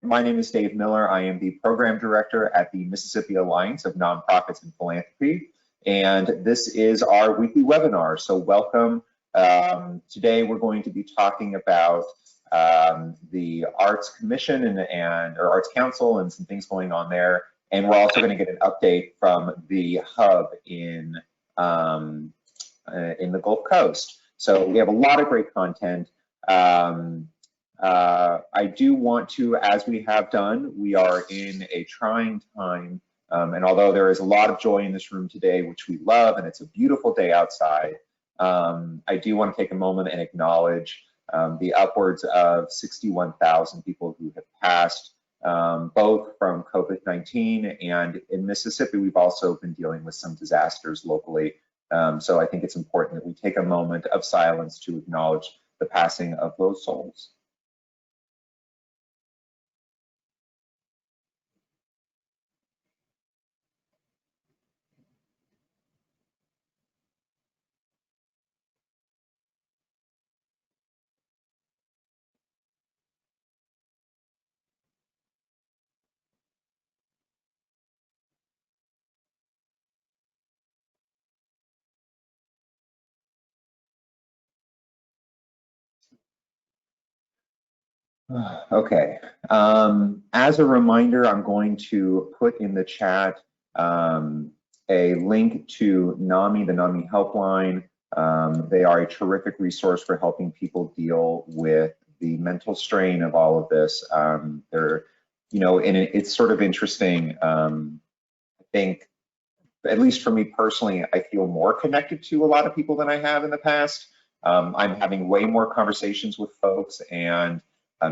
My name is Dave Miller. I am the Program Director at the Mississippi Alliance of Nonprofits and Philanthropy, and this is our weekly webinar, so welcome. Today we're going to be talking about the Arts Commission or Arts Council and some things going on there, and we're also going to get an update from the hub in the Gulf Coast. So we have a lot of great content. I do want to, as we have done, we are in a trying time, and although there is a lot of joy in this room today, which we love, and it's a beautiful day outside, I do want to take a moment and acknowledge the upwards of 61,000 people who have passed, both from COVID-19 and in Mississippi, we've also been dealing with some disasters locally. So I think it's important that we take a moment of silence to acknowledge the passing of those souls. Okay, as a reminder, I'm going to put in the chat a link to NAMI, the NAMI helpline. They are a terrific resource for helping people deal with the mental strain of all of this. They're, you know, and it's sort of interesting. I think, at least for me personally, I feel more connected to a lot of people than I have in the past. I'm having way more conversations with folks, and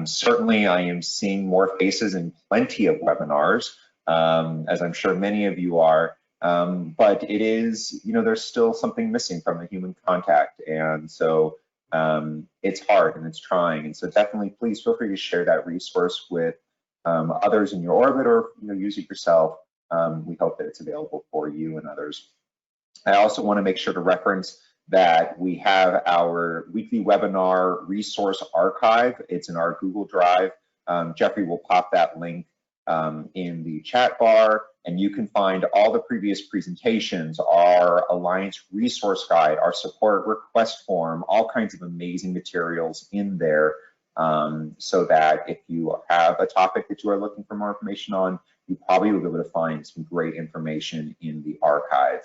certainly I am seeing more faces in plenty of webinars, as I'm sure many of you are, but it is, you know, there's still something missing from the human contact, and so it's hard and it's trying, and so definitely please feel free to share that resource with others in your orbit, or use it yourself. We hope that it's available for you and others. I also want to make sure to reference that we have our weekly webinar resource archive. It's in our Google Drive. Jeffrey will pop that link in the chat bar, and you can find all the previous presentations, our Alliance resource guide, our support request form, all kinds of amazing materials in there, so that if you have a topic that you are looking for more information on, you probably will be able to find some great information in the archive.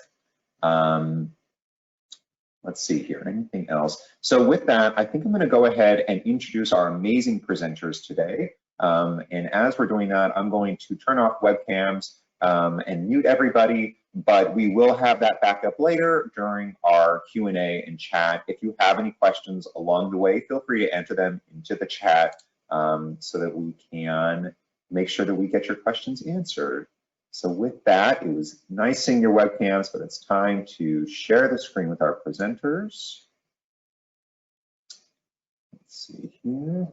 Let's see here, anything else? So with that, I think I'm gonna go ahead and introduce our amazing presenters today. And as we're doing that, I'm going to turn off webcams and mute everybody, but we will have that back up later during our Q&A and chat. If you have any questions along the way, feel free to enter them into the chat so that we can make sure that we get your questions answered. So with that, it was nice seeing your webcams, but it's time to share the screen with our presenters. Let's see here.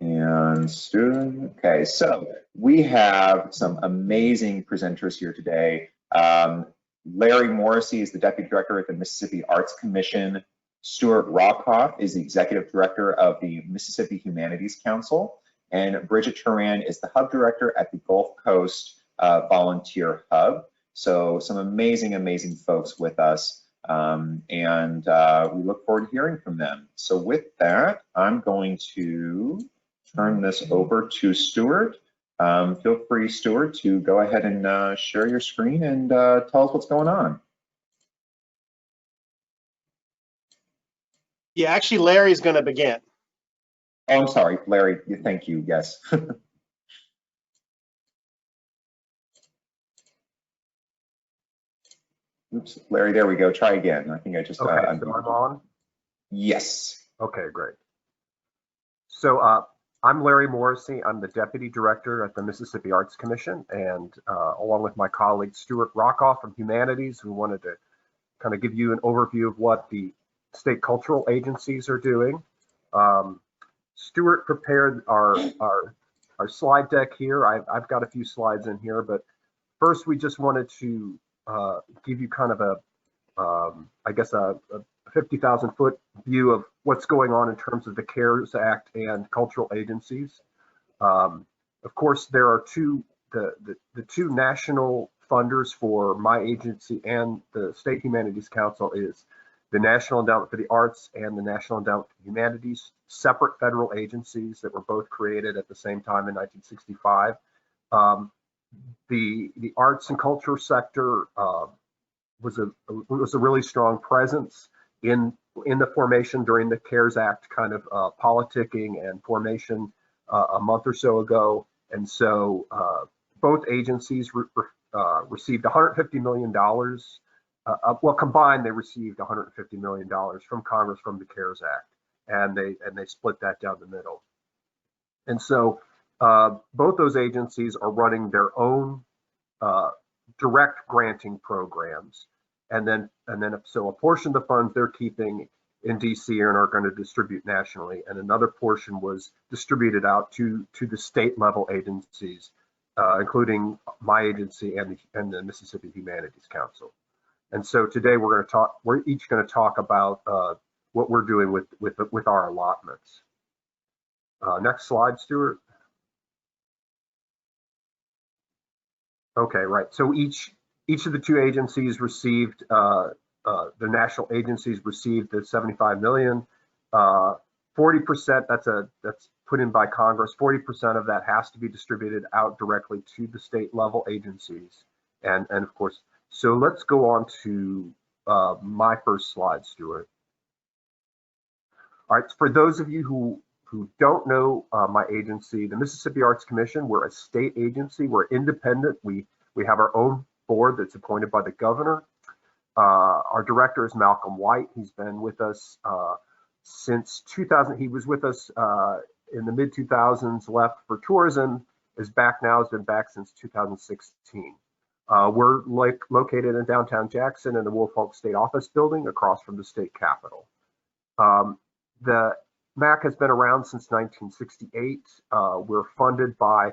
And Stuart, okay, so we have some amazing presenters here today. Larry Morrisey is the Deputy Director at the Mississippi Arts Commission. Stuart Rockoff is the Executive Director of the Mississippi Humanities Council. And Bridget Turan is the Hub Director at the Gulf Coast Volunteer Hub. So some amazing, amazing folks with us, and we look forward to hearing from them. So with that, I'm going to turn this over to Stuart. Feel free, Stuart, to go ahead and share your screen and tell us what's going on. Yeah, actually, Larry's going to begin. Oh, I'm sorry, Larry. Thank you. Yes. Oops, Larry. There we go. Try again. I think I just. Okay, so I'm on. Yes. Okay, great. So I'm Larry Morrisey. I'm the Deputy Director at the Mississippi Arts Commission, and along with my colleague Stuart Rockoff from Humanities, we wanted to kind of give you an overview of what the state cultural agencies are doing. Stuart prepared our slide deck here. I've got a few slides in here, but first we just wanted to give you kind of I guess a 50,000 foot view of what's going on in terms of the CARES Act and cultural agencies. Of course, there are the two national funders for my agency and the State Humanities Council is the National Endowment for the Arts and the National Endowment for Humanities, separate federal agencies that were both created at the same time in 1965. The arts and culture sector was a really strong presence in the formation during the CARES Act kind of politicking and formation a month or so ago. And so both agencies received $150 million. Well, combined, they received $150 million from Congress from the CARES Act, and they split that down the middle. And so both those agencies are running their own direct granting programs, and then so a portion of the funds they're keeping in DC and are going to distribute nationally, and another portion was distributed out to the state level agencies, including my agency and the Mississippi Humanities Council. And so today we're each going to talk about what we're doing with our allotments. Next slide, Stuart. Okay, right. So each of the two agencies received, the national agencies received the 75 million. 40%, that's put in by Congress. 40% of that has to be distributed out directly to the state level agencies, and of course. So let's go on to my first slide, Stuart. All right, for those of you who don't know my agency, the Mississippi Arts Commission, we're a state agency, we're independent. We have our own board that's appointed by the governor. Our director is Malcolm White. He's been with us since 2000. He was with us in the mid 2000s, left for tourism, is back now, has been back since 2016. We're located in downtown Jackson in the Woolfolk State Office Building across from the state capitol. The MAC has been around since 1968. We're funded by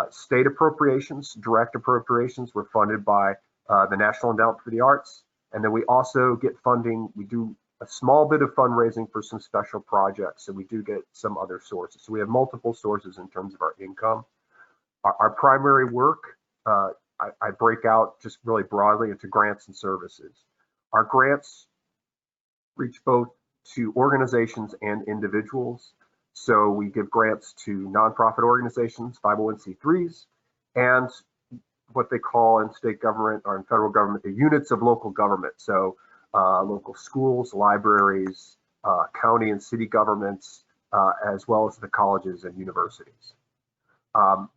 state appropriations, direct appropriations. We're funded by the National Endowment for the Arts. And then we also get funding. We do a small bit of fundraising for some special projects, and we do get some other sources. So we have multiple sources in terms of our income. Our primary work, I break out just really broadly into grants and services. Our grants reach both to organizations and individuals. So we give grants to nonprofit organizations, 501c3s, and what they call in state government or in federal government, the units of local government. So local schools, libraries, county and city governments, as well as the colleges and universities.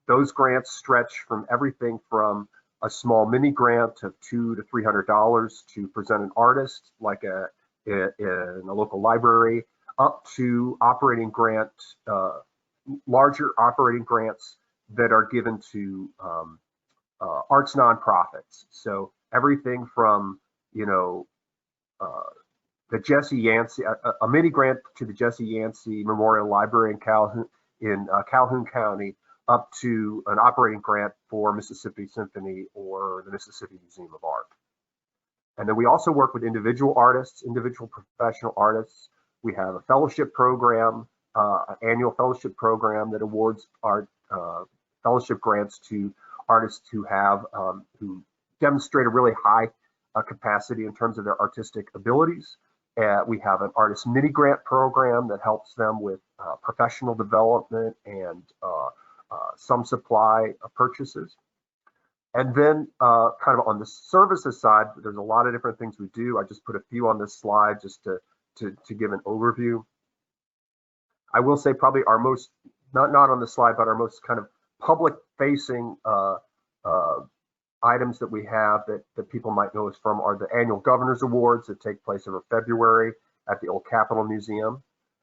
Those grants stretch from everything from a small mini grant of $200 to $300 to present an artist, like in a local library, up to operating grant, larger operating grants that are given to arts nonprofits. So everything from, the Jesse Yancey, a mini grant to the Jesse Yancey Memorial Library in Calhoun County, up to an operating grant for Mississippi Symphony or the Mississippi Museum of Art. And then we also work with individual artists, individual professional artists. We have a fellowship program, an annual fellowship program that awards art fellowship grants to artists who demonstrate a really high capacity in terms of their artistic abilities. We have an artist mini grant program that helps them with professional development and some supply purchases. And then kind of on the services side, there's a lot of different things we do. I just put a few on this slide just to give an overview. I will say probably our most, not on the slide, but our most kind of public facing items that we have that people might know us from are the annual Governor's Awards that take place over February at the Old Capitol Museum,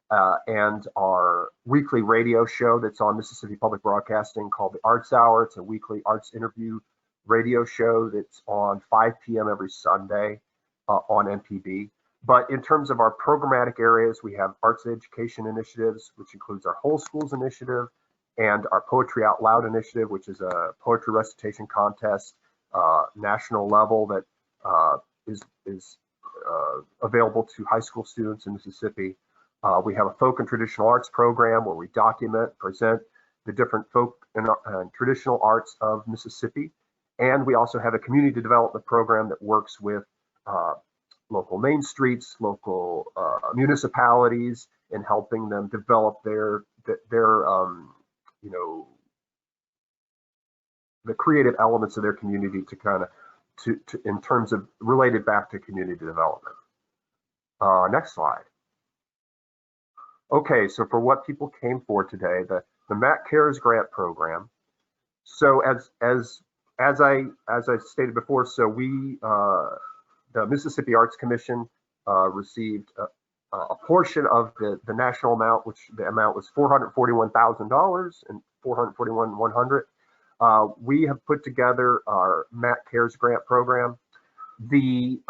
and our weekly radio show that's on Mississippi Public Broadcasting called the Arts Hour. It's a weekly arts interview radio show that's on 5 p.m. every Sunday on MPB. But in terms of our programmatic areas, we have arts education initiatives, which includes our Whole Schools initiative and our Poetry Out Loud initiative, which is a poetry recitation contest, national level that is available to high school students in Mississippi. We have a folk and traditional arts program where we document, present the different folk and traditional arts of Mississippi. And we also have a community development program that works with local main streets, local municipalities, in helping them develop their you know, the creative elements of their community to kind of in terms of related back to community development. Next slide. Okay, so for what people came for today, the Matt Cares grant program. So as I stated before, so we the Mississippi Arts Commission received a portion of the national amount, which the amount was $441,000 and $441,100. We have put together our Matt Cares grant program. The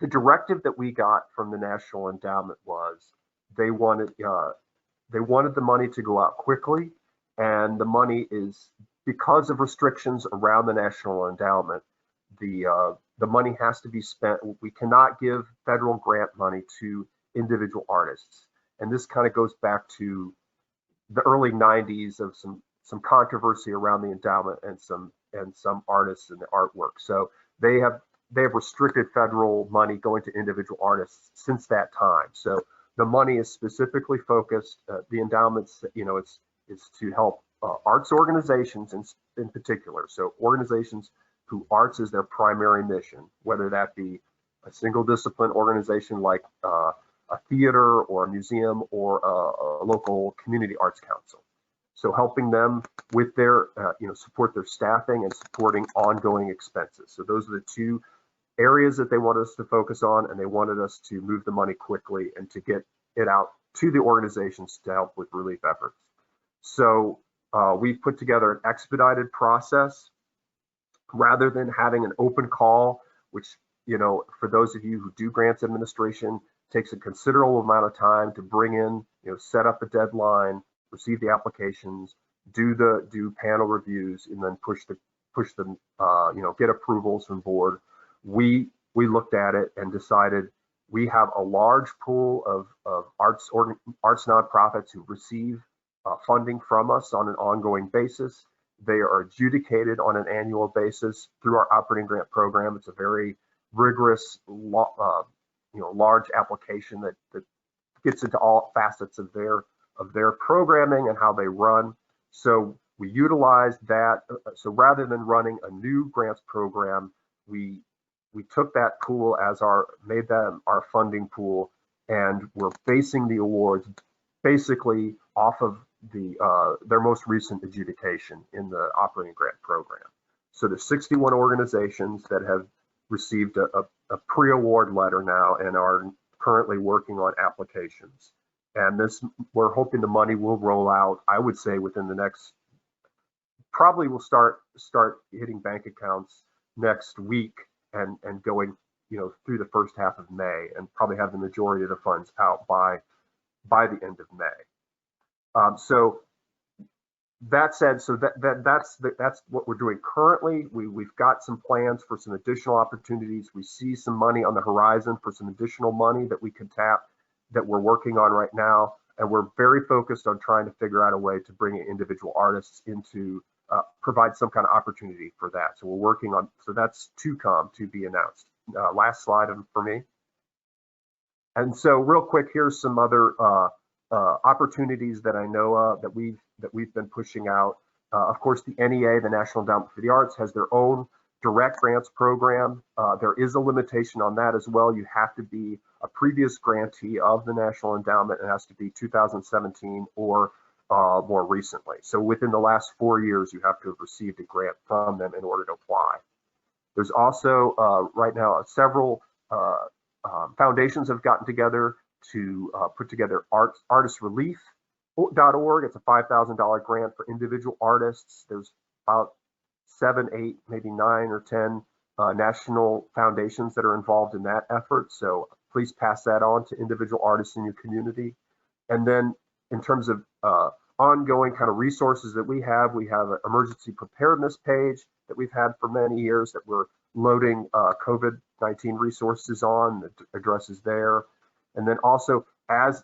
directive that we got from the National Endowment was they wanted the money to go out quickly, and the money is, because of restrictions around the National Endowment, the money has to be spent. We cannot give federal grant money to individual artists, and this kind of goes back to the early 90s of some controversy around the endowment and some artists and the artwork. So they have restricted federal money going to individual artists since that time. So the money is specifically focused. The endowments, you know, it's to help arts organizations in particular. So organizations who arts is their primary mission, whether that be a single discipline organization like a theater or a museum or a local community arts council. So helping them with their, support their staffing and supporting ongoing expenses. So those are the two areas that they wanted us to focus on, and they wanted us to move the money quickly and to get it out to the organizations to help with relief efforts. So we put together an expedited process rather than having an open call, which, you know, for those of you who do grants administration, takes a considerable amount of time to bring in, you know, set up a deadline, receive the applications, do panel reviews, and then push them, get approvals from board. We looked at it and decided we have a large pool of arts nonprofits who receive funding from us on an ongoing basis. They are adjudicated on an annual basis through our operating grant program. It's a very rigorous, large application that gets into all facets of their programming and how they run. So we utilized that. So rather than running a new grants program, we took that pool as made them our funding pool, and we're basing the awards basically off of their most recent adjudication in the operating grant program. So there's 61 organizations that have received a pre-award letter now and are currently working on applications. And we're hoping the money will roll out, I would say, within the next, probably will start hitting bank accounts next week and going, through the first half of May, and probably have the majority of the funds out by the end of May. So that said, so that's what we're doing currently. We've got some plans for some additional opportunities. We see some money on the horizon for some additional money that we can tap, that we're working on right now, and we're very focused on trying to figure out a way to bring individual artists into provide some kind of opportunity for that. So we're working on, so that's to come, to be announced. Last slide for me. And so real quick, here's some other opportunities that I know of that we've been pushing out. Of course, the NEA, the National Endowment for the Arts, has their own direct grants program. There is a limitation on that as well. You have to be a previous grantee of the National Endowment. It has to be 2017 or more recently. So within the last 4 years, you have to have received a grant from them in order to apply. There's also right now several foundations have gotten together to put together artistrelief.org. It's a $5,000 grant for individual artists. There's about 7, 8, maybe 9 or 10 national foundations that are involved in that effort. So please pass that on to individual artists in your community. And then in terms of ongoing kind of resources that we have an emergency preparedness page that we've had for many years that we're loading COVID-19 resources on, the addresses there. And then also, as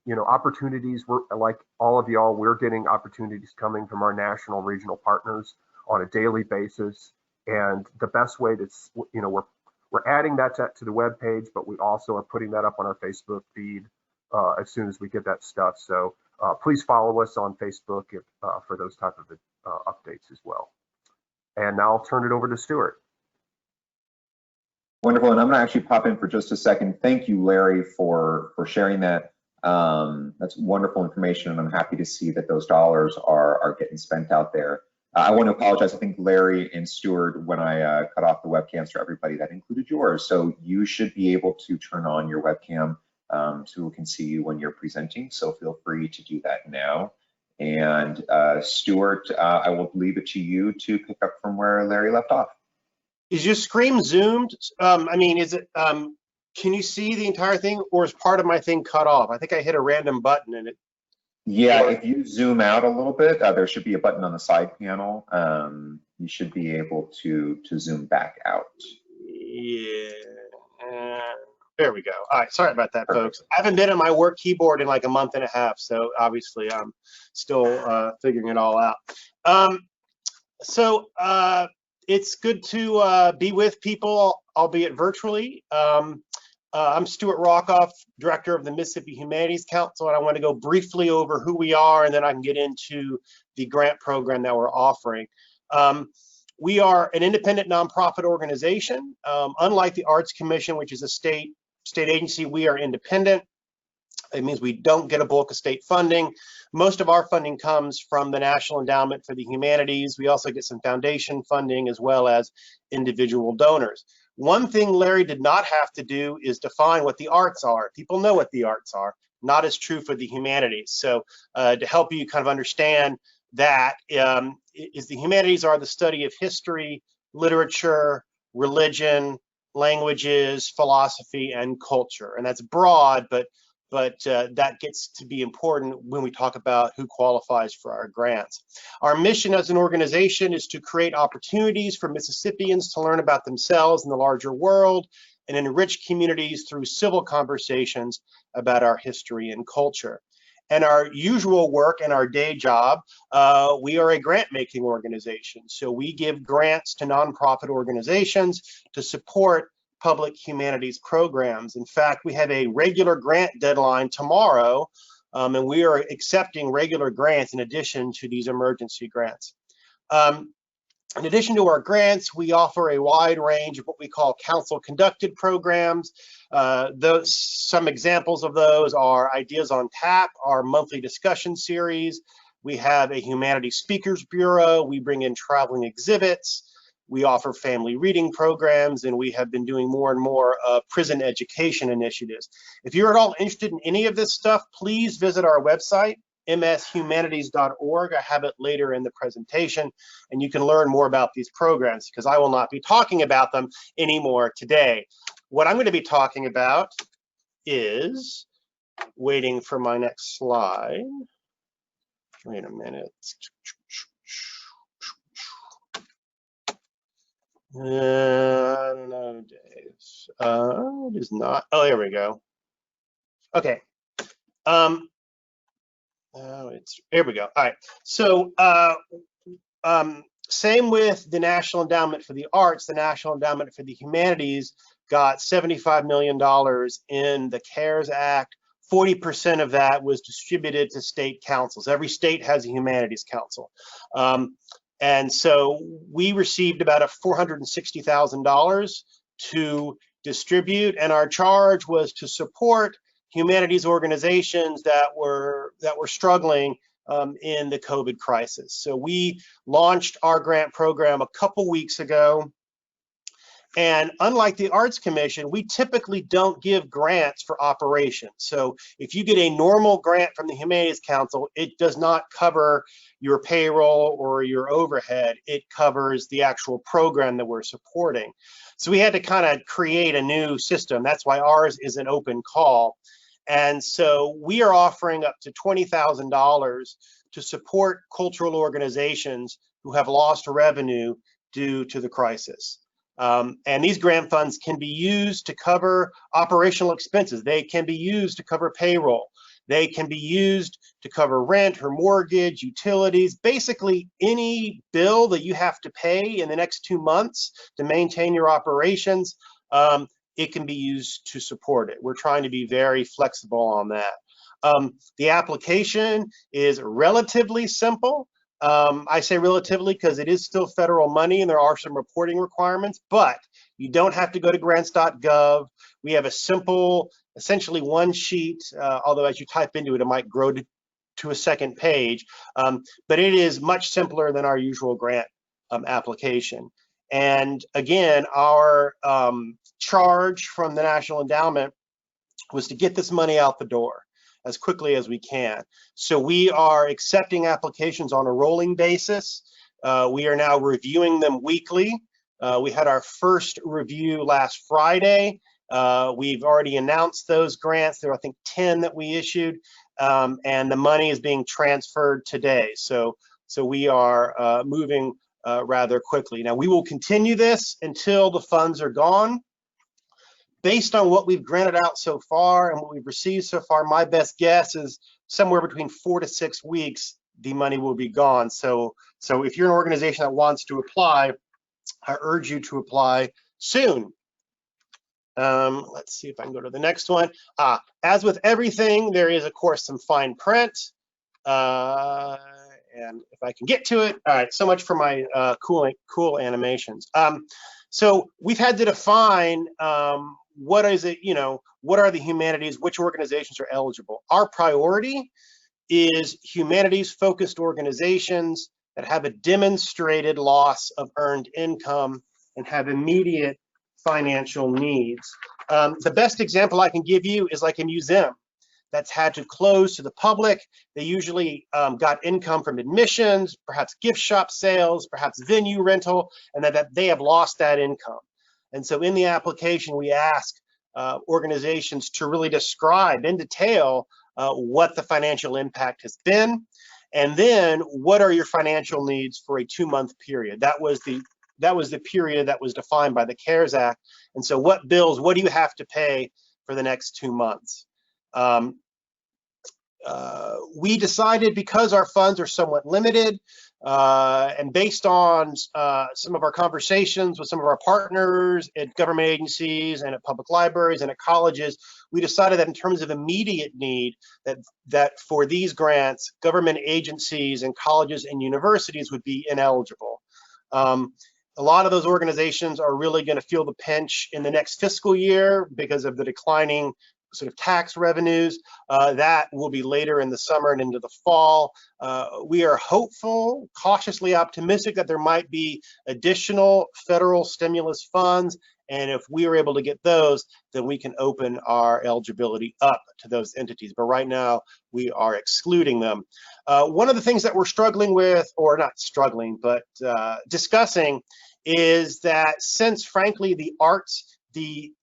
opportunities. We're like all of y'all, we're getting opportunities coming from our national regional partners on a daily basis. And the best way to, we're adding that to the web page, but we also are putting that up on our Facebook feed as soon as we get that stuff. So please follow us on Facebook for those type of updates as well. And now I'll turn it over to Stuart. Wonderful, and I'm gonna actually pop in for just a second. Thank you, Larry, for sharing that. That's wonderful information, and I'm happy to see that those dollars are getting spent out there. I want to apologize. I think Larry and Stuart, when I cut off the webcams for everybody, that included yours. So you should be able to turn on your webcam so we can see you when you're presenting. So feel free to do that now. And Stuart, I will leave it to you to pick up from where Larry left off. Is your screen zoomed? I mean, is it? Can you see the entire thing, or is part of my thing cut off? I think I hit a random button and it. Yeah, if you zoom out a little bit, there should be a button on the side panel. You should be able to zoom back out. Yeah, there we go. All right, sorry about that, folks. I haven't been at my work keyboard in like a month and a half, so obviously I'm still figuring it all out. It's good to be with people, albeit virtually. I'm Stuart Rockoff, Director of the Mississippi Humanities Council, and I want to go briefly over who we are, and then I can get into the grant program that we're offering. We are an independent nonprofit organization. Unlike the Arts Commission, which is a state agency, we are independent. It means we don't get a bulk of state funding. Most of our funding comes from the National Endowment for the Humanities. We also get some foundation funding as well as individual donors. One thing Larry did not have to do is define what the arts are. People know what the arts are. Not as true for the humanities. So to help you kind of understand that, is the humanities are the study of history, literature, religion, languages, philosophy, and culture. And that's broad, but that gets to be important when we talk about who qualifies for our grants. Our mission as an organization is to create opportunities for Mississippians to learn about themselves and the larger world and enrich communities through civil conversations about our history and culture. And our usual work and our day job, we are a grant-making organization. So we give grants to nonprofit organizations to support public humanities programs. In fact, we have a regular grant deadline tomorrow, and we are accepting regular grants in addition to these emergency grants. In addition to our grants, we offer a wide range of what we call council-conducted programs. Some examples of those are Ideas on Tap, our monthly discussion series. We have a Humanities Speakers Bureau. We bring in traveling exhibits. We offer family reading programs, and we have been doing more and more prison education initiatives. If you're at all interested in any of this stuff, please visit our website, mshumanities.org. I have it later in the presentation, and you can learn more about these programs because I will not be talking about them anymore today. What I'm going to be talking about is, waiting for my next slide. Wait a minute. I don't know, Dave. It is not. Oh, there we go. Okay. Here we go. All right. So, same with the National Endowment for the Arts. The National Endowment for the Humanities got $75 million in the CARES Act. 40% of that was distributed to state councils. Every state has a humanities council. And so we received about $460,000 to distribute, and our charge was to support humanities organizations that were struggling in the COVID crisis. So we launched our grant program a couple weeks ago. And unlike the Arts Commission, we typically don't give grants for operations. So if you get a normal grant from the Humanities Council, it does not cover your payroll or your overhead. It covers the actual program that we're supporting. So we had to kind of create a new system. That's why ours is an open call. And so we are offering up to $20,000 to support cultural organizations who have lost revenue due to the crisis. And these grant funds can be used to cover operational expenses. They can be used to cover payroll. They can be used to cover rent or mortgage, utilities, basically any bill that you have to pay in the next 2 months to maintain your operations. It can be used to support it. We're trying to be very flexible on that. The application is relatively simple. I say relatively because it is still federal money and there are some reporting requirements, but you don't have to go to grants.gov. We have a simple, essentially one sheet, although as you type into it, it might grow to a second page, but it is much simpler than our usual grant application. And again, our charge from the National Endowment was to get this money out the door as quickly as we can. So we are accepting applications on a rolling basis. We are now reviewing them weekly. We had our first review last Friday. We've already announced those grants. There are, I think, 10 that we issued, and the money is being transferred today. So we are moving rather quickly. Now, we will continue this until the funds are gone. Based on what we've granted out so far and what we've received so far, my best guess is somewhere between 4 to 6 weeks, the money will be gone. So if you're an organization that wants to apply, I urge you to apply soon. Let's see if I can go to the next one. As with everything, there is, of course, some fine print. And if I can get to it, all right, so much for my cool animations. So we've had to define what is it, what are the humanities, which organizations are eligible. Our priority is humanities-focused organizations that have a demonstrated loss of earned income and have immediate financial needs. The best example I can give you is like a museum that's had to close to the public. They usually got income from admissions, perhaps gift shop sales, perhaps venue rental, and that they have lost that income. And so in the application, we ask organizations to really describe in detail what the financial impact has been, and then what are your financial needs for a 2-month period. That was the period that was defined by the CARES Act. And so what bills, what do you have to pay for the next 2 months? We decided, because our funds are somewhat limited, and based on some of our conversations with some of our partners at government agencies and at public libraries and at colleges, we decided that in terms of immediate need, that for these grants, government agencies and colleges and universities would be ineligible. A lot of those organizations are really going to feel the pinch in the next fiscal year because of the declining sort of tax revenues. That will be later in the summer and into the fall. We are hopeful, cautiously optimistic that there might be additional federal stimulus funds, and if we are able to get those, then we can open our eligibility up to those entities. But right now, we are excluding them. One of the things that we're struggling with, or not struggling, but discussing, is that since, frankly, the arts, the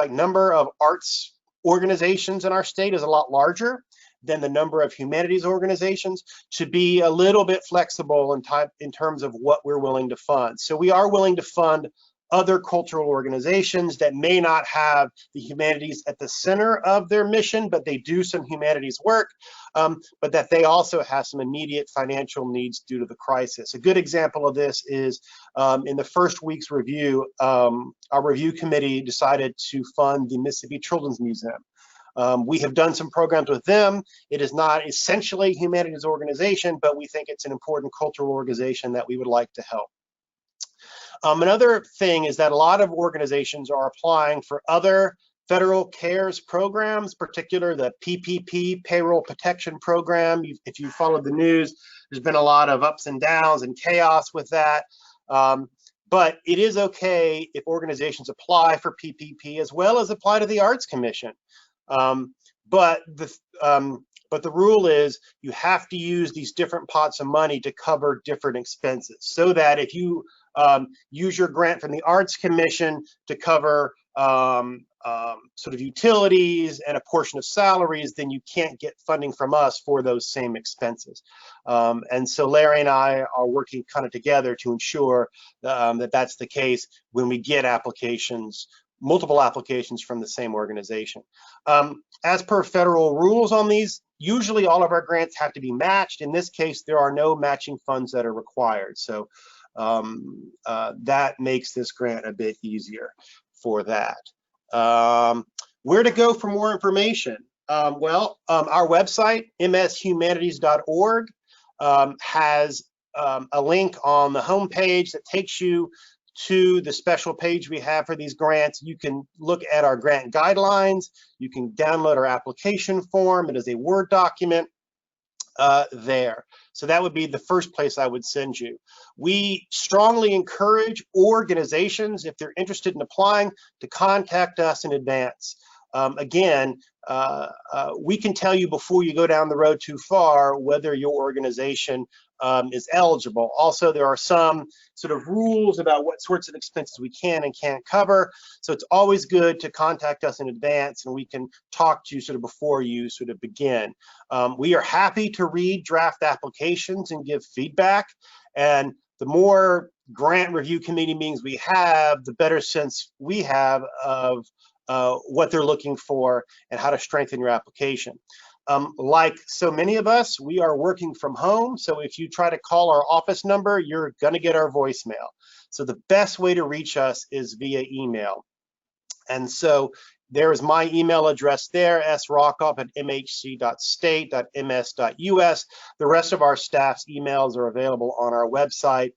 number of arts organizations in our state is a lot larger than the number of humanities organizations, to be a little bit flexible in terms of what we're willing to fund. So we are willing to fund other cultural organizations that may not have the humanities at the center of their mission, but they do some humanities work, but that they also have some immediate financial needs due to the crisis. A good example of this is in the first week's review, our review committee decided to fund the Mississippi Children's Museum. We have done some programs with them. It is not essentially a humanities organization, but we think it's an important cultural organization that we would like to help. Another thing is that a lot of organizations are applying for other federal CARES programs, particularly the PPP, Payroll Protection Program. If you followed the news, there's been a lot of ups and downs and chaos with that. But it is okay if organizations apply for PPP as well as apply to the Arts Commission. But the rule is you have to use these different pots of money to cover different expenses, so that if you use your grant from the Arts Commission to cover sort of utilities and a portion of salaries, then you can't get funding from us for those same expenses. And so Larry and I are working kind of together to ensure that that's the case when we get applications multiple applications from the same organization. As per federal rules on these, usually all of our grants have to be matched. In this case, there are no matching funds that are required. So that makes this grant a bit easier for that. Where to go for more information? Our website, mshumanities.org, has a link on the home page that takes you to the special page we have for these grants. You can look at our grant guidelines. You can download our application form. It is a Word document there. So that would be the first place I would send you. We strongly encourage organizations, if they're interested in applying, to contact us in advance. Again, we can tell you before you go down the road too far whether your organization is eligible. Also, there are some sort of rules about what sorts of expenses we can and can't cover. So it's always good to contact us in advance, and we can talk to you sort of before you sort of begin. We are happy to read draft applications and give feedback. And the more grant review committee meetings we have, the better sense we have of what they're looking for and how to strengthen your application. Like so many of us, we are working from home. So if you try to call our office number, you're going to get our voicemail. So the best way to reach us is via email. And so there is my email address there, srockoff@mhc.state.ms.us. The rest of our staff's emails are available on our website.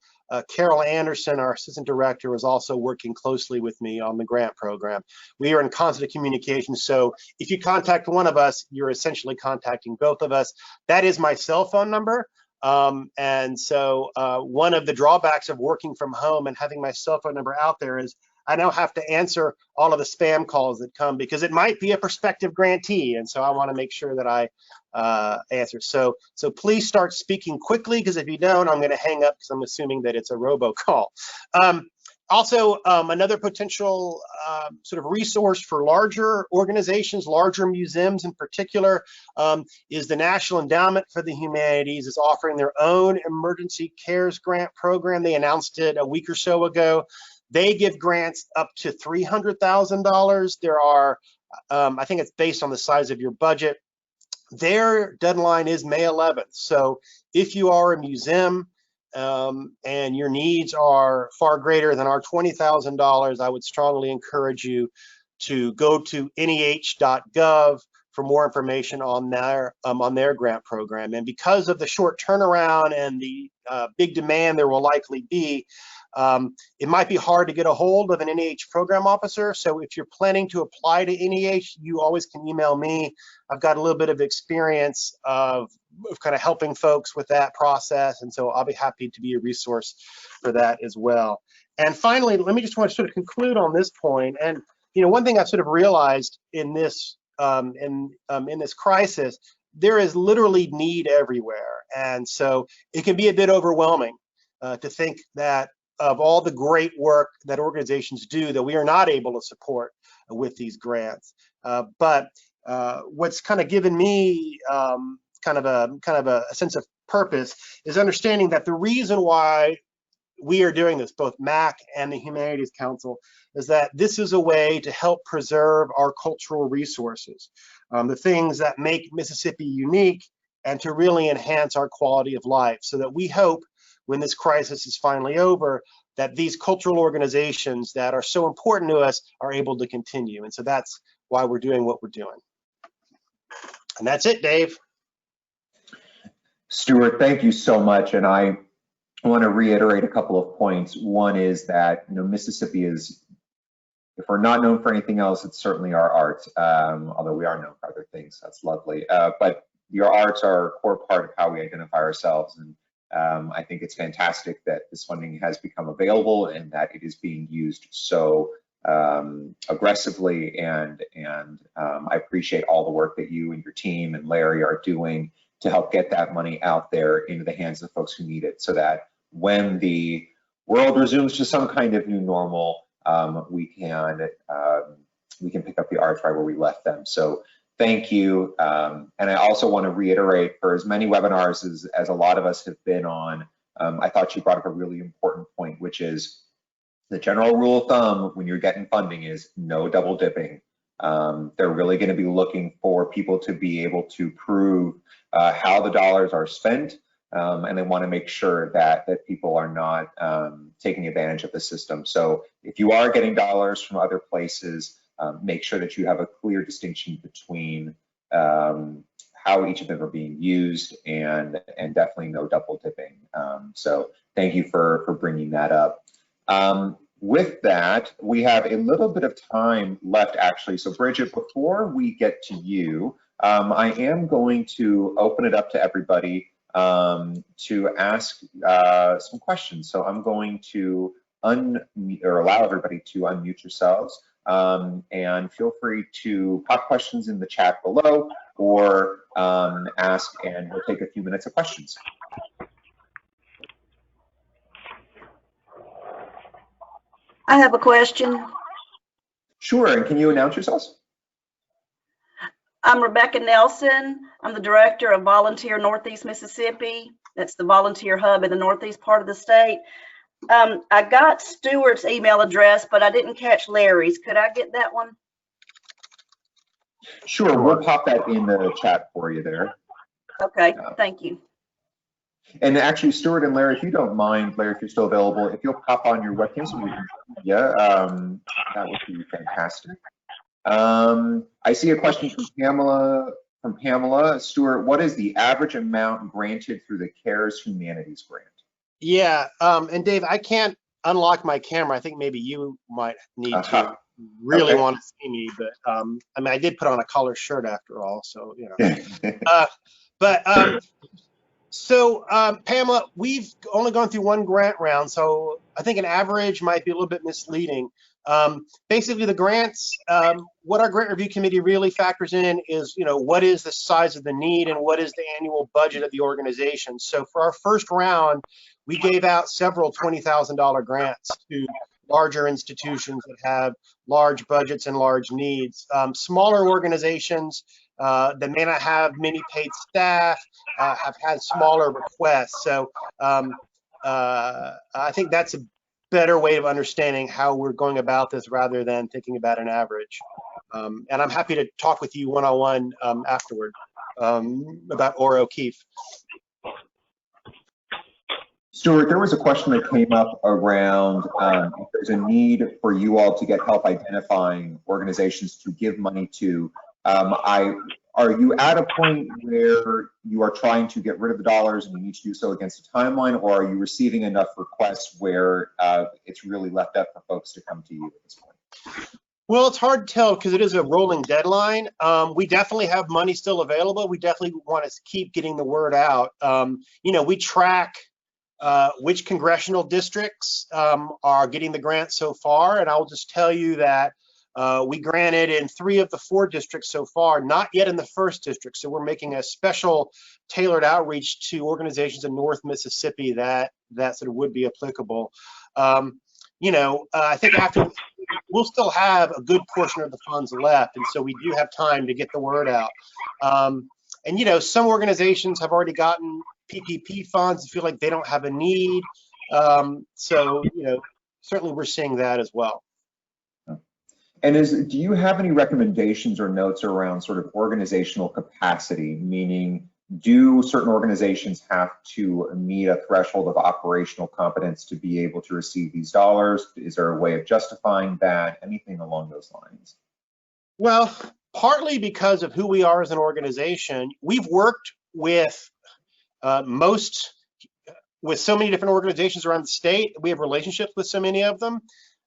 Carol Anderson, our assistant director, is also working closely with me on the grant program. We are in constant communication, so if you contact one of us, you're essentially contacting both of us. That is my cell phone number. And so one of the drawbacks of working from home and having my cell phone number out there is I now have to answer all of the spam calls that come because it might be a prospective grantee, and so I want to make sure that I answer. So please start speaking quickly, because if you don't, I'm going to hang up because I'm assuming that it's a robocall. Also, another potential sort of resource for larger organizations, larger museums in particular, is the National Endowment for the Humanities is offering their own emergency cares grant program. They announced it a week or so ago. They give grants up to $300,000. There are, I think it's based on the size of your budget. Their deadline is May 11th. So if you are a museum and your needs are far greater than our $20,000, I would strongly encourage you to go to NEH.gov for more information on their grant program. And because of the short turnaround and the big demand there will likely be, it might be hard to get a hold of an NEH program officer. So if you're planning to apply to NEH, you always can email me. I've got a little bit of experience of kind of helping folks with that process. And so I'll be happy to be a resource for that as well. And finally, let me just want to sort of conclude on this point. And, you know, one thing I've sort of realized in this in this crisis, there is literally need everywhere. And so it can be a bit overwhelming to think that of all the great work that organizations do that we are not able to support with these grants. But what's kind of given me kind of a sense of purpose is understanding that the reason why we are doing this, both MAC and the Humanities Council, is that this is a way to help preserve our cultural resources, the things that make Mississippi unique, and to really enhance our quality of life, so that we hope when this crisis is finally over, that these cultural organizations that are so important to us are able to continue. And so that's why we're doing what we're doing. And that's it, Dave. Stuart, thank you so much. And I want to reiterate a couple of points. One is that, you know, Mississippi is, if we're not known for anything else, it's certainly our art, although we are known for other things. That's lovely. But your arts are a core part of how we identify ourselves. And I think it's fantastic that this funding has become available and that it is being used so aggressively. And I appreciate all the work that you and your team and Larry are doing to help get that money out there into the hands of folks who need it, so that when the world resumes to some kind of new normal, we can pick up the arts right where we left them. So thank you. And I also want to reiterate, for as many webinars as a lot of us have been on, I thought you brought up a really important point, which is The general rule of thumb when you're getting funding is no double dipping. They're really going to be looking for people to be able to prove how the dollars are spent, and they want to make sure that people are not taking advantage of the system. So if you are getting dollars from other places, make sure that you have a clear distinction between how each of them are being used, and definitely no double dipping. So thank you for bringing that up. With that, we have a little bit of time left, actually. So Bridget, before we get to you, I am going to open it up to everybody to ask some questions. So I'm going to allow everybody to unmute yourselves, and feel free to pop questions in the chat below, or ask, and we'll take a few minutes of questions. I have a question. Sure, and can you announce yourselves? I'm Rebecca Nelson. I'm the director of Volunteer Northeast Mississippi. That's the volunteer hub in the northeast part of the state. I got Stuart's email address, but I didn't catch Larry's. Could I get that one? Sure, we'll pop that in the chat for you there. Okay, thank you. And actually, Stuart and Larry, if you don't mind, Larry, if you're still available, if you'll pop on your webcam so we can, that would be fantastic. I see a question from Pamela. Stuart, what is the average amount granted through the CARES Humanities grant? Yeah, and Dave, I can't unlock my camera. I think maybe you might need to really want to see me, but I mean, I did put on a collar shirt after all, so you know. So Pamela, we've only gone through one grant round, so I think an average might be a little bit misleading. Basically, the grants, what our grant review committee really factors in is, you know, what is the size of the need and what is the annual budget of the organization. So for our first round, we gave out several $20,000 grants to larger institutions that have large budgets and large needs. Smaller organizations that may not have many paid staff have had smaller requests. So I think that's a better way of understanding how we're going about this rather than thinking about an average. And I'm happy to talk with you one-on-one afterward about O'Keefe. Stuart, there was a question that came up around if there's a need for you all to get help identifying organizations to give money to. Are you at a point where you are trying to get rid of the dollars and you need to do so against a timeline, or are you receiving enough requests where it's really left up for folks to come to you at this point? Well, it's hard to tell because it is a rolling deadline. We definitely have money still available. We definitely want to keep getting the word out. You know, we track which congressional districts are getting the grant so far, and I'll just tell you that we granted in 3 of the 4 districts so far, not yet in the 1st district. So we're making a special tailored outreach to organizations in North Mississippi that sort of would be applicable. You know, I think after we'll still have a good portion of the funds left, and so we do have time to get the word out. And you know, some organizations have already gotten PPP funds and feel like they don't have a need. So you know, certainly we're seeing that as well. And do you have any recommendations or notes around sort of organizational capacity? Meaning, do certain organizations have to meet a threshold of operational competence to be able to receive these dollars? Is there a way of justifying that? Anything along those lines? Well, partly because of who we are as an organization. We've worked with so many different organizations around the state. We have relationships with so many of them.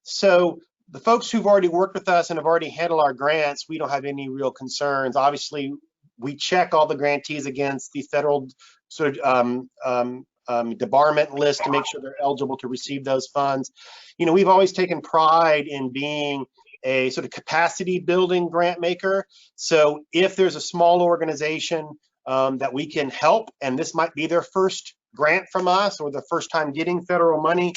So the folks who've already worked with us and have already handled our grants, we don't have any real concerns. Obviously, we check all the grantees against the federal sort of debarment list to make sure they're eligible to receive those funds. You know, we've always taken pride in being a sort of capacity building grant maker. So if there's a small organization that we can help, and this might be their first grant from us or the first time getting federal money,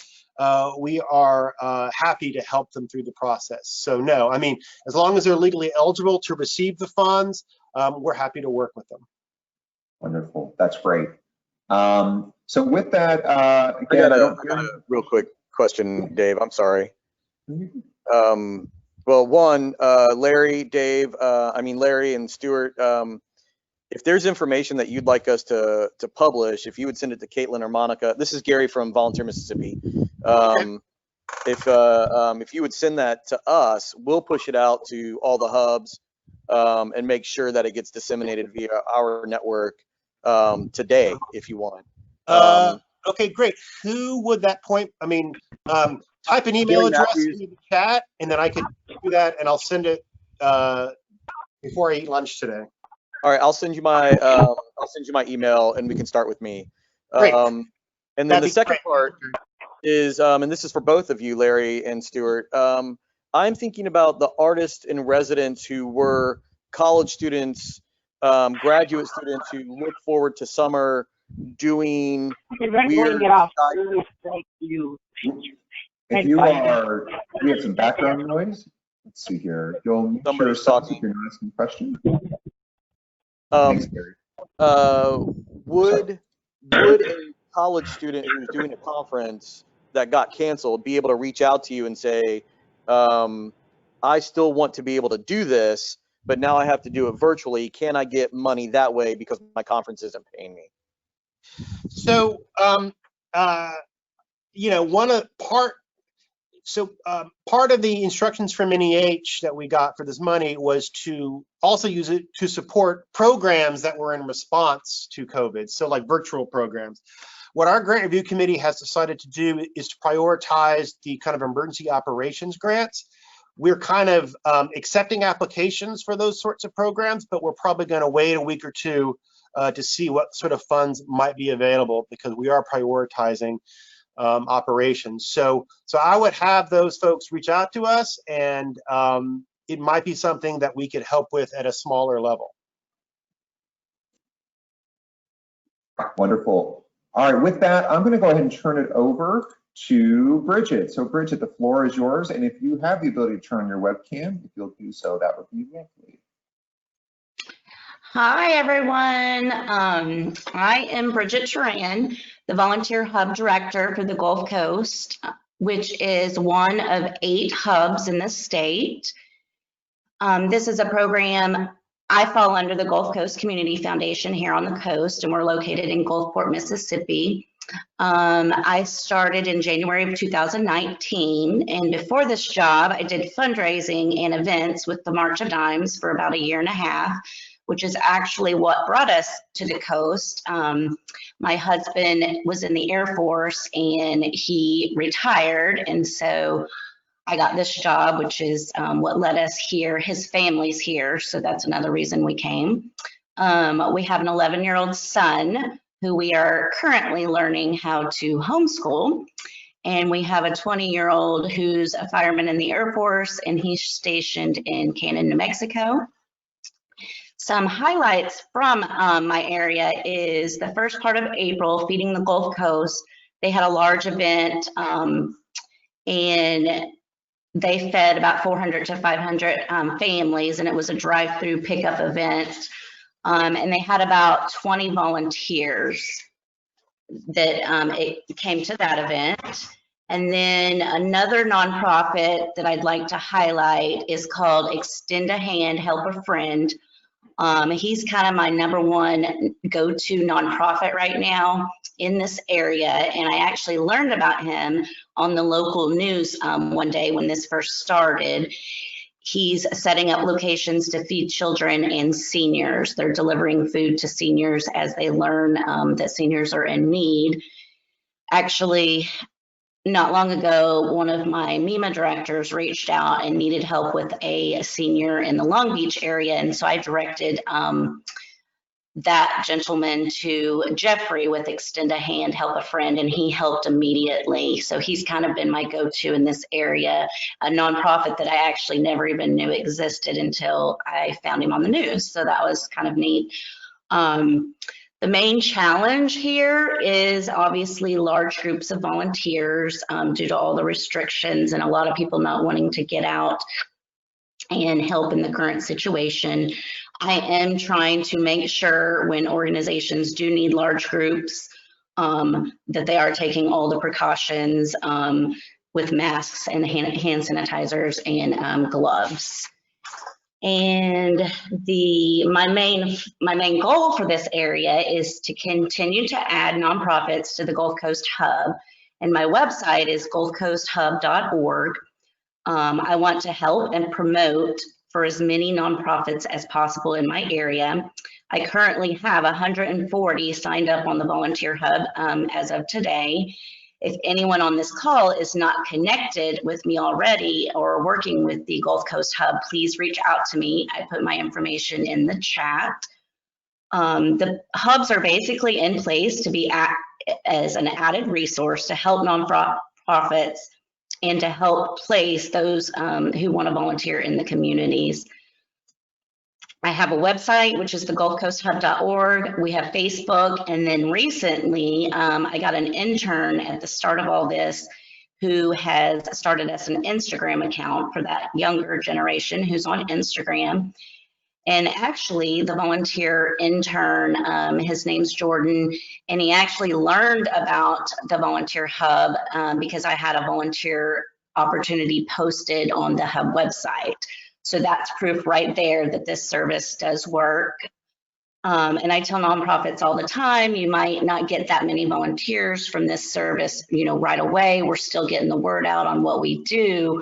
we are happy to help them through the process. So no, I mean, as long as they're legally eligible to receive the funds, we're happy to work with them. Wonderful, that's great. So with that, again, I got a real quick question, Dave. I'm sorry. Well, one, Larry, Dave, Larry and Stuart, if there's information that you'd like us to publish, if you would send it to Caitlin or Monica. This is Gary from Volunteer Mississippi. If you would send that to us, we'll push it out to all the hubs and make sure that it gets disseminated via our network today, if you want. Okay, great. Who would that point? Type an email address in the chat, and then I could do that, and I'll send it before I eat lunch today. All right, I'll send you my email, and we can start with me. Great. And then the second part is, and this is for both of you, Larry and Stuart. I'm thinking about the artists in residence who were college students, graduate students who look forward to summer doing weird. If you are, we have some background noise. Let's see here. You'll make sure stop if you're not asking questions. Thanks, Gary. Would a college student who's doing a conference that got canceled be able to reach out to you and say, I still want to be able to do this, but now I have to do it virtually. Can I get money that way because my conference isn't paying me? So, part of the instructions from NEH that we got for this money was to also use it to support programs that were in response to COVID, so like virtual programs. What our grant review committee has decided to do is to prioritize the kind of emergency operations grants. We're kind of accepting applications for those sorts of programs, but we're probably going to wait a week or two to see what sort of funds might be available, because we are prioritizing operations. So I would have those folks reach out to us, and it might be something that we could help with at a smaller level. Wonderful. All right, with that, I'm going to go ahead and turn it over to Bridget. So Bridget, the floor is yours, and if you have the ability to turn on your webcam, if you'll do so, that would be lovely. Hi, everyone. I am Bridget Turan, the Volunteer Hub Director for the Gulf Coast, which is one of 8 hubs in the state. This is a program. I fall under the Gulf Coast Community Foundation here on the coast, and we're located in Gulfport, Mississippi. I started in January of 2019, and before this job, I did fundraising and events with the March of Dimes for about 1.5 years, which is actually what brought us to the coast. My husband was in the Air Force and he retired, and so I got this job, which is what led us here. His family's here, so that's another reason we came. We have an 11-year-old son who we are currently learning how to homeschool, and we have a 20-year-old who's a fireman in the Air Force, and he's stationed in Cannon, New Mexico. Some highlights from my area is the first part of April, Feeding the Gulf Coast. They had a large event, and they fed about 400 to 500 families, and it was a drive-through pickup event. And they had about 20 volunteers that it came to that event. And then another nonprofit that I'd like to highlight is called Extend a Hand, Help a Friend. He's kind of my #1 go-to nonprofit right now in this area, and I actually learned about him on the local news one day when this first started. He's setting up locations to feed children and seniors. They're delivering food to seniors as they learn that seniors are in need. Actually, not long ago, one of my MEMA directors reached out and needed help with a senior in the Long Beach area, and so I directed that gentleman to Jeffrey with Extend a Hand, Help a Friend, and he helped immediately. So he's kind of been my go-to in this area, a nonprofit that I actually never even knew existed until I found him on the news. So that was kind of neat. The main challenge here is obviously large groups of volunteers due to all the restrictions and a lot of people not wanting to get out and help in the current situation. I am trying to make sure when organizations do need large groups that they are taking all the precautions with masks and hand sanitizers and gloves. And my main goal for this area is to continue to add nonprofits to the Gulf Coast Hub. And my website is gulfcoasthub.org. I want to help and promote for as many nonprofits as possible in my area. I currently have 140 signed up on the Volunteer Hub as of today. If anyone on this call is not connected with me already or working with the Gulf Coast Hub, please reach out to me. I put my information in the chat. The hubs are basically in place to be as an added resource to help nonprofits and to help place those who want to volunteer in the communities. I have a website, which is the gulfcoasthub.org. We have Facebook. And then recently, I got an intern at the start of all this who has started as an Instagram account for that younger generation who's on Instagram. And actually, the volunteer intern, his name's Jordan, and he actually learned about the Volunteer Hub because I had a volunteer opportunity posted on the Hub website. So that's proof right there that this service does work. And I tell nonprofits all the time, you might not get that many volunteers from this service, right away. We're still getting the word out on what we do.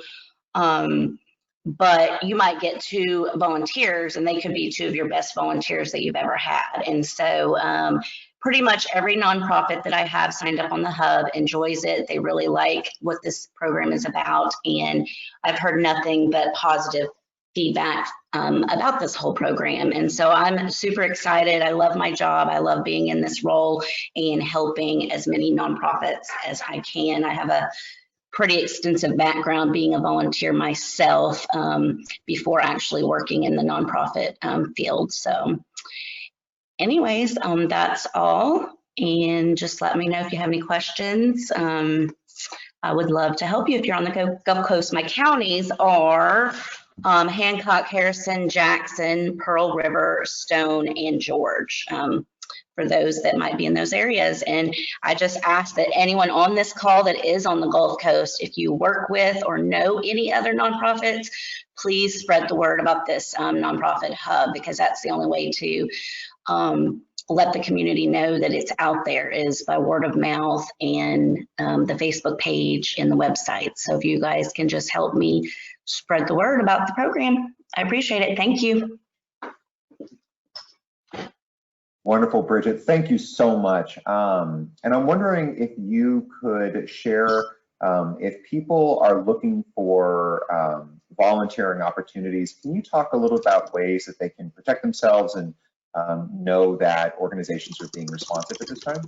But you might get 2 volunteers and they could be 2 of your best volunteers that you've ever had. And so pretty much every nonprofit that I have signed up on the Hub enjoys it. They really like what this program is about. And I've heard nothing but positive feedback about this whole program. And so I'm super excited. I love my job. I love being in this role and helping as many nonprofits as I can. I have a pretty extensive background being a volunteer myself before actually working in the nonprofit field. So anyways, that's all. And just let me know if you have any questions. I would love to help you if you're on the Gulf Coast. My counties are Hancock, Harrison, Jackson, Pearl River, Stone, and George. For those that might be in those areas. And I just ask that anyone on this call that is on the Gulf Coast, if you work with or know any other nonprofits, please spread the word about this nonprofit hub, because that's the only way to let the community know that it's out there, is by word of mouth and the Facebook page and the website. So if you guys can just help me spread the word about the program, I appreciate it. Thank you. Wonderful, Bridget. Thank you so much. And I'm wondering if you could share, if people are looking for volunteering opportunities, can you talk a little about ways that they can protect themselves and know that organizations are being responsive at this time?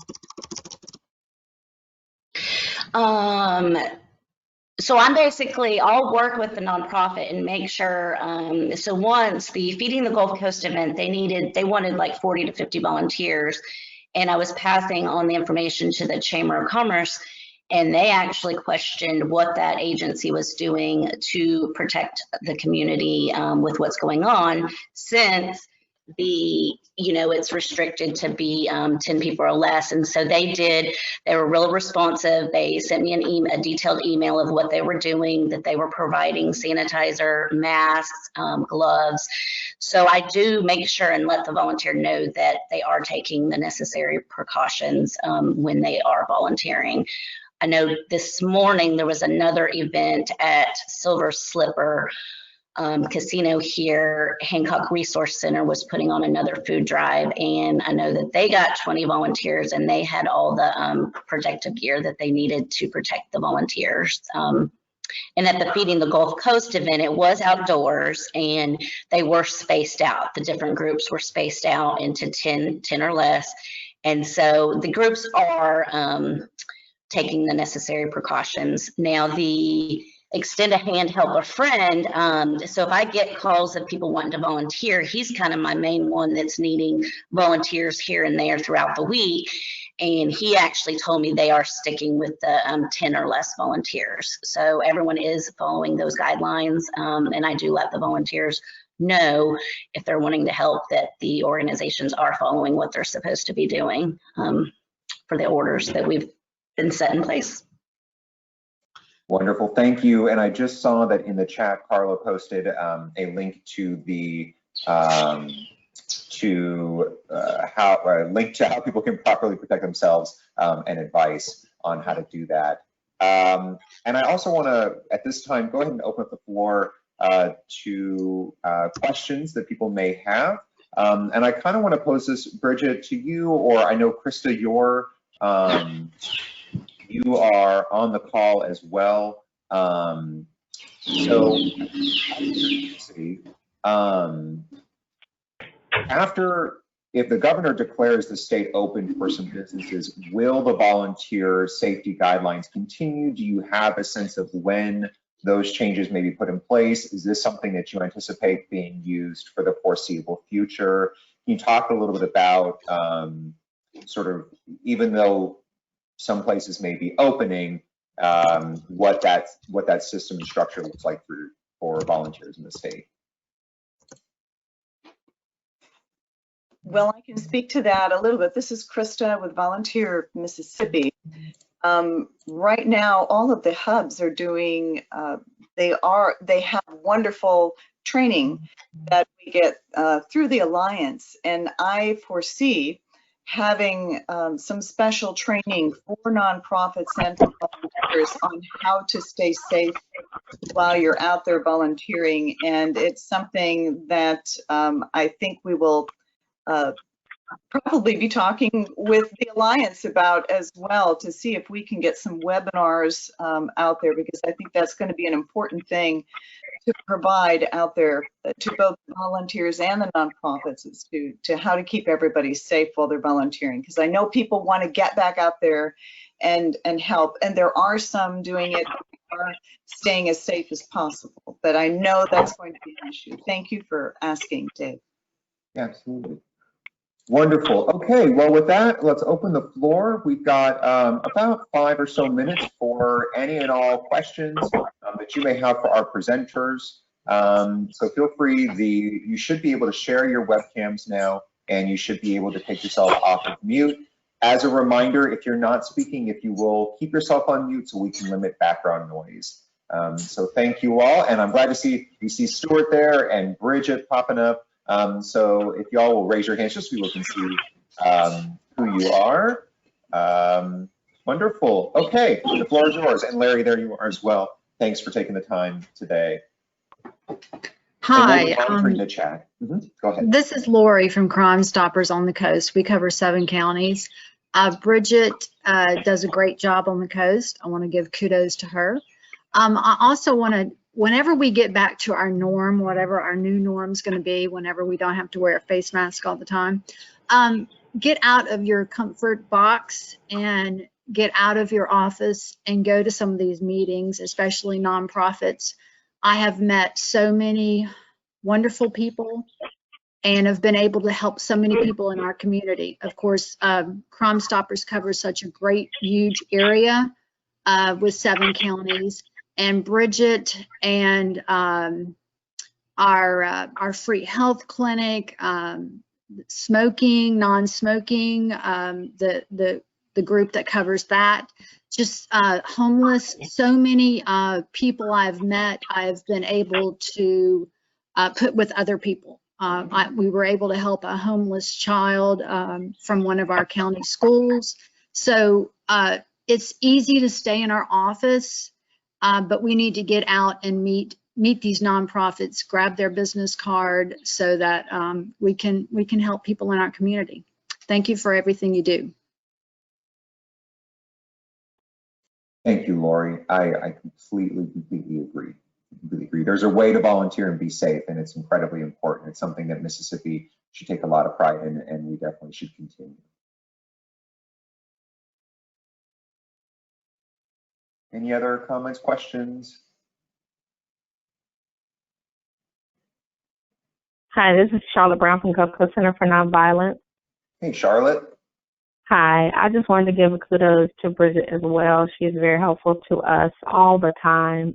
So I'll work with the nonprofit and make sure, so once the Feeding the Gulf Coast event, they wanted like 40 to 50 volunteers, and I was passing on the information to the Chamber of Commerce, and they actually questioned what that agency was doing to protect the community with what's going on, since it's restricted to be 10 people or less. And so they were real responsive. They sent me a detailed email of what they were doing, that they were providing sanitizer, masks, gloves. So I do make sure and let the volunteer know that they are taking the necessary precautions when they are volunteering. I know this morning there was another event at Silver Slipper Casino here. Hancock Resource Center was putting on another food drive, and I know that they got 20 volunteers, and they had all the protective gear that they needed to protect the volunteers. And at the Feeding the Gulf Coast event, it was outdoors, and they were spaced out. The different groups were spaced out into 10 or less. And so the groups are taking the necessary precautions. Now, the extend a hand, help a friend. So if I get calls of people wanting to volunteer, he's kind of my main one that's needing volunteers here and there throughout the week. And he actually told me they are sticking with the 10 or less volunteers. So everyone is following those guidelines. And I do let the volunteers know, if they're wanting to help, that the organizations are following what they're supposed to be doing for the orders that we've been set in place. Wonderful, thank you. And I just saw that in the chat, Carla posted a link to the link to how people can properly protect themselves and advice on how to do that. And I also want to, at this time, go ahead and open up the floor to questions that people may have. And I kind of want to pose this, Bridget, to you, or I know Krista, you are on the call as well. If the governor declares the state open for some businesses, will the volunteer safety guidelines continue? Do you have a sense of when those changes may be put in place? Is this something that you anticipate being used for the foreseeable future? Can you talk a little bit about sort of, even though some places may be opening, what that system and structure looks like for volunteers in the state? Well, I can speak to that a little bit. This is Krista with Volunteer Mississippi. Right now, all of the hubs are doing, they have wonderful training that we get through the Alliance, and I foresee having some special training for nonprofits and for volunteers on how to stay safe while you're out there volunteering. And it's something that I think we will probably be talking with the Alliance about as well, to see if we can get some webinars out there, because I think that's going to be an important thing to provide out there to both volunteers and the nonprofits, as to how to keep everybody safe while they're volunteering. Because I know people want to get back out there and help, and there are some doing it, are staying as safe as possible. But I know that's going to be an issue. Thank you for asking, Dave. Yeah, absolutely. Wonderful. Okay, well, with that, let's open the floor. We've got about 5 or so minutes for any and all questions that you may have for our presenters. So feel free, you should be able to share your webcams now, and you should be able to take yourself off of mute. As a reminder, if you're not speaking, if you will keep yourself on mute so we can limit background noise. So thank you all, and I'm glad to see Stuart there and Bridget popping up. So if y'all will raise your hands just so we can see who you are. Wonderful. Okay, the floor is yours. And Larry, there you are as well. Thanks for taking the time today. Hi. The chat. Go ahead. This is Lori from Crime Stoppers on the Coast. We cover 7 counties. Bridget does a great job on the coast. I want to give kudos to her. I also want to, whenever we get back to our norm, whatever our new norm is going to be, whenever we don't have to wear a face mask all the time, get out of your comfort box and get out of your office and go to some of these meetings, especially nonprofits. I have met so many wonderful people and have been able to help so many people in our community. Of course, Crime Stoppers covers such a great, huge area with 7 counties. And Bridget and our free health clinic, smoking, non-smoking, the group that covers that, just homeless. So many people I've met, I've been able to put with other people. We were able to help a homeless child from one of our county schools. So it's easy to stay in our office. But we need to get out and meet these nonprofits, grab their business card so that we can help people in our community. Thank you for everything you do. Thank you, Lori. I completely agree. There's a way to volunteer and be safe, and it's incredibly important. It's something that Mississippi should take a lot of pride in, and we definitely should continue. Any other comments, questions? Hi, this is Charlotte Brown from Gulf Coast Center for Nonviolence. Hey, Charlotte. Hi, I just wanted to give a kudos to Bridget as well. She is very helpful to us all the time.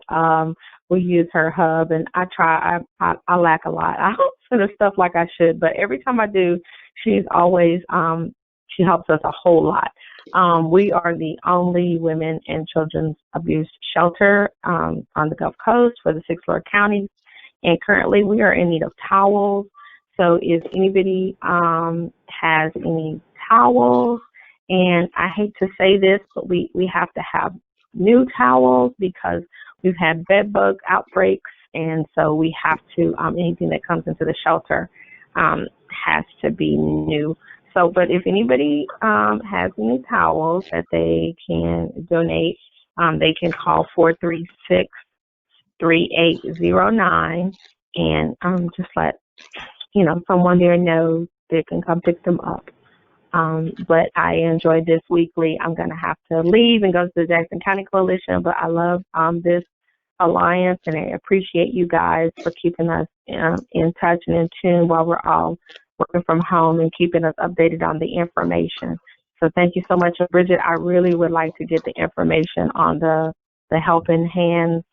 We use her hub, and I lack a lot. I don't send her stuff like I should, but every time I do, she's always, she helps us a whole lot. We are the only women and children's abuse shelter on the Gulf Coast for the 6 Florida counties. And currently we are in need of towels. So if anybody has any towels, and I hate to say this, but we have to have new towels because we've had bed bug outbreaks. And so we have to, anything that comes into the shelter has to be new. So, but if anybody has any towels that they can donate, they can call 436-3809 and just let, someone there know they can come pick them up. But I enjoyed this weekly. I'm going to have to leave and go to the Jackson County Coalition, but I love this alliance, and I appreciate you guys for keeping us in touch and in tune while we're all working from home and keeping us updated on the information. So thank you so much. Bridget, I really would like to get the information on the Helping Hands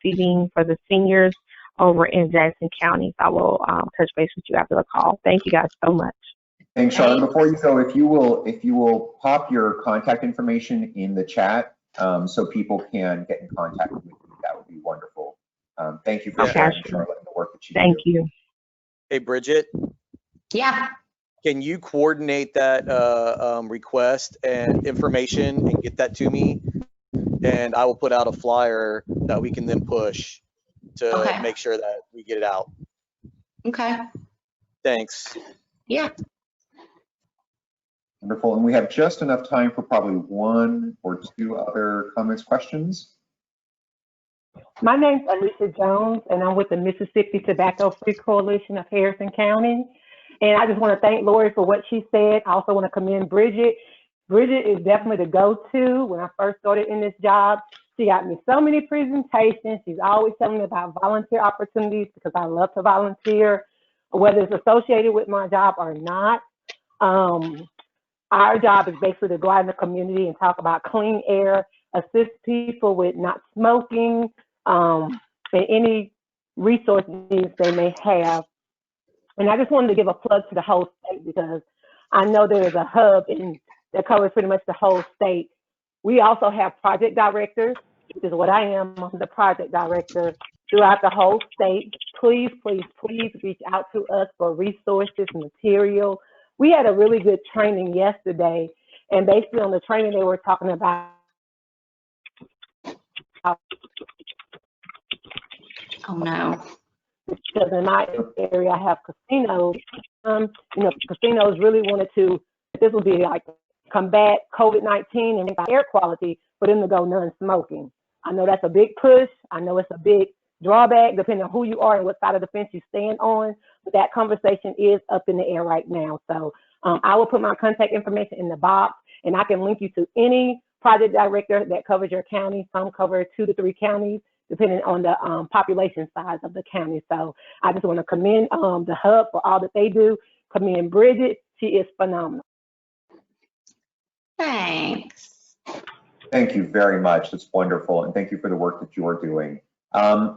feeding for the seniors over in Jackson County. I will touch base with you after the call. Thank you guys so much. Thanks, Sean. Before you go, if you will pop your contact information in the chat so people can get in contact with you, that would be wonderful. Thank you for sharing, Charlotte, and the work that you do. Thank you. Hey, Bridget. Yeah. Can you coordinate that request and information and get that to me? And I will put out a flyer that we can then push to make sure that we get it out. Okay. Thanks. Yeah. Wonderful. And we have just enough time for probably 1 or 2 other comments, questions. My name's Alicia Jones, and I'm with the Mississippi Tobacco Free Coalition of Harrison County. And I just want to thank Lori for what she said. I also want to commend Bridget. Bridget is definitely the go-to. When I first started in this job, she got me so many presentations. She's always telling me about volunteer opportunities because I love to volunteer, whether it's associated with my job or not. Our job is basically to go out in the community and talk about clean air, assist people with not smoking, and any resource needs they may have. And I just wanted to give a plug to the whole state because I know there is a hub that covers pretty much the whole state. We also have project directors, which is what I am. I'm the project director throughout the whole state. Please, please, please reach out to us for resources and material. We had a really good training yesterday, and basically on the training they were talking about. Oh no. Because in my area, I have casinos. Casinos really wanted to, this would be like combat COVID-19 and air quality for them to go non-smoking. I know that's a big push. I know it's a big drawback depending on who you are and what side of the fence you stand on. But that conversation is up in the air right now. So I will put my contact information in the box, and I can link you to any project director that covers your county. Some cover 2 to 3 counties, depending on the population size of the county. So I just want to commend the hub for all that they do. Commend Bridget. She is phenomenal. Thanks. Thank you very much. That's wonderful. And thank you for the work that you are doing.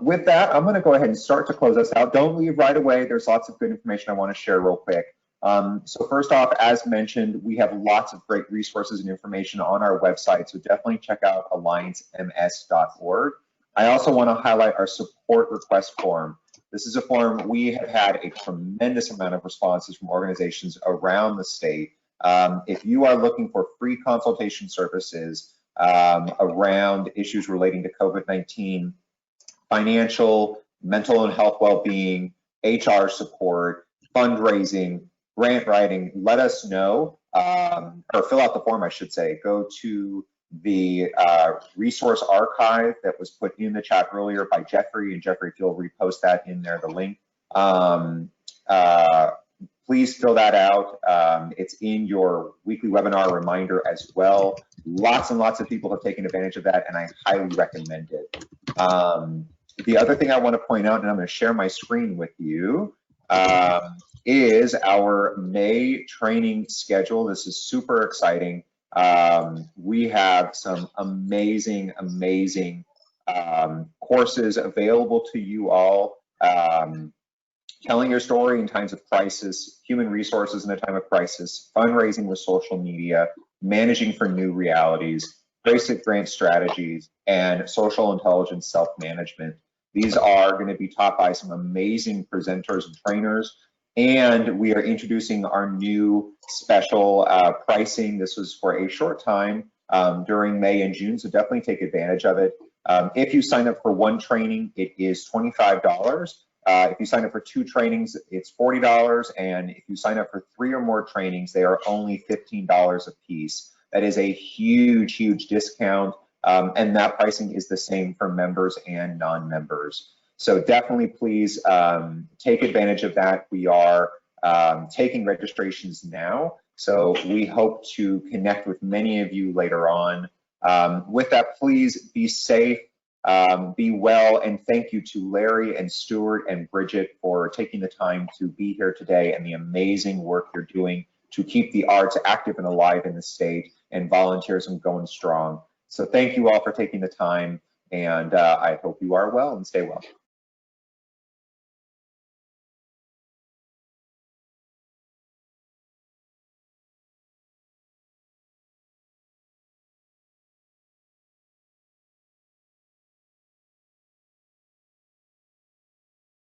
With that, I'm going to go ahead and start to close us out. Don't leave right away. There's lots of good information I want to share real quick. So first off, as mentioned, we have lots of great resources and information on our website. So definitely check out alliancems.org. I also want to highlight our support request form. This is a form we have had a tremendous amount of responses from organizations around the state. If you are looking for free consultation services around issues relating to COVID-19, financial, mental and health well-being, HR support, fundraising, grant writing, let us know, or fill out the form, I should say. Go to the resource archive that was put in the chat earlier by Jeffrey, and Jeffrey, if you'll repost that in there, the link. Please fill that out. It's in your weekly webinar reminder as well. Lots and lots of people have taken advantage of that, and I highly recommend it. The other thing I want to point out, and I'm going to share my screen with you, is our May training schedule. This is super exciting. We have some amazing courses available to you all. Telling your story in times of crisis, human resources in a time of crisis, fundraising with social media, managing for new realities, basic grant strategies, and social intelligence self-management. These are going to be taught by some amazing presenters and trainers. And we are introducing our new special pricing. This was for a short time during May and June, so definitely take advantage of it. If you sign up for one training, it is $25. If you sign up for 2 trainings, it's $40. And if you sign up for 3 or more trainings, they are only $15 a piece. That is a huge, huge discount. And that pricing is the same for members and non-members. So definitely please take advantage of that. We are taking registrations now. So we hope to connect with many of you later on. With that, please be safe, be well, and thank you to Larry and Stuart and Bridget for taking the time to be here today and the amazing work you're doing to keep the arts active and alive in the state and volunteerism going strong. So thank you all for taking the time, and I hope you are well and stay well.